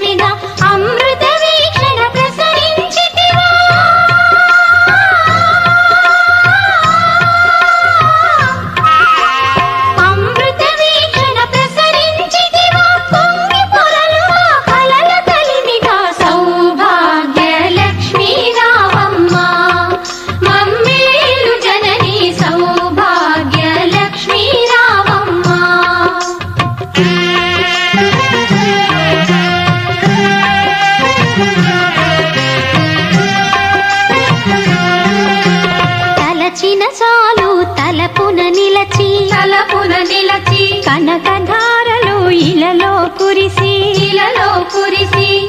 జనమిగా అమృత వీక్షణ ప్రసరించితివా అమృత వీక్షణ ప్రసరించితివా పొంగి పొరలుగా కలల కలిమిగా సౌభాగ్య లక్ష్మీ రావమ్మ మమ్మేలు జనని సౌభాగ్య లక్ష్మీ రావమ్మ తలచిన చాలు తలపున నిలచి కనకధారలు ఇలలో కురిసి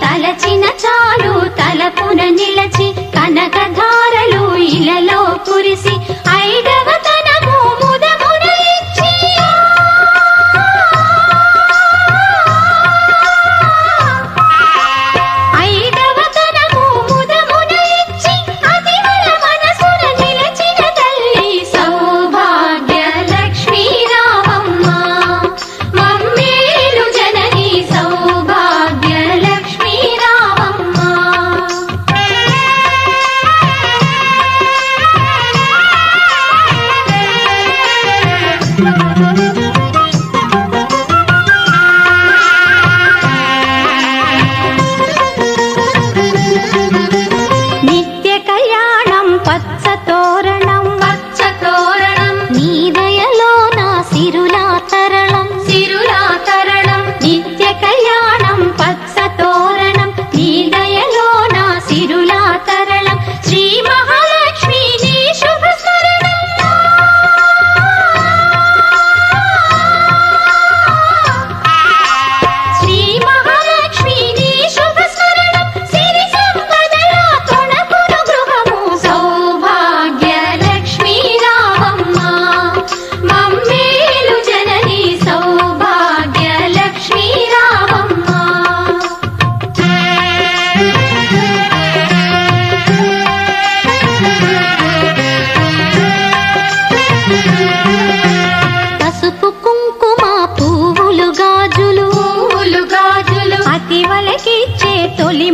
తలచిన చాలు తలపున నిలచి కనకధారలు ఇలలో కురిసి ఐదవ తనము ముదమున ఇచ్చి ఐదవ తనము ముదమున ఇచ్చి అతివల మనసున నిలచిన తల్లి సౌభాగ్య లక్ష్మీ రావమ్మ మమ్మేలు జనని సౌభాగ్య లక్ష్మీ రావమ్మ నిత్య కళ్యాణం పచ్చ తోరణం నీ దయలో నా సిరులా తరళం నిత్య కళ్యాణం పచ్చ తోరణం నీ దయలో నా సిరులా తరళం శ్రీ మహాలక్ష్మి నీ శుభ స్మరణం శ్రీ మహాలక్ష్మి నీ శుభ స్మరణం సిరి సంపదల తొణకును గృహము సౌభాగ్య లక్ష్మీ రావమ్మ మమ్మేలు జనని సౌభాగ్య లక్ష్మీ రావమ్మ పసుపు కుంకుమ పువ్వులు గాజులు అతివలకిచ్చే తొలి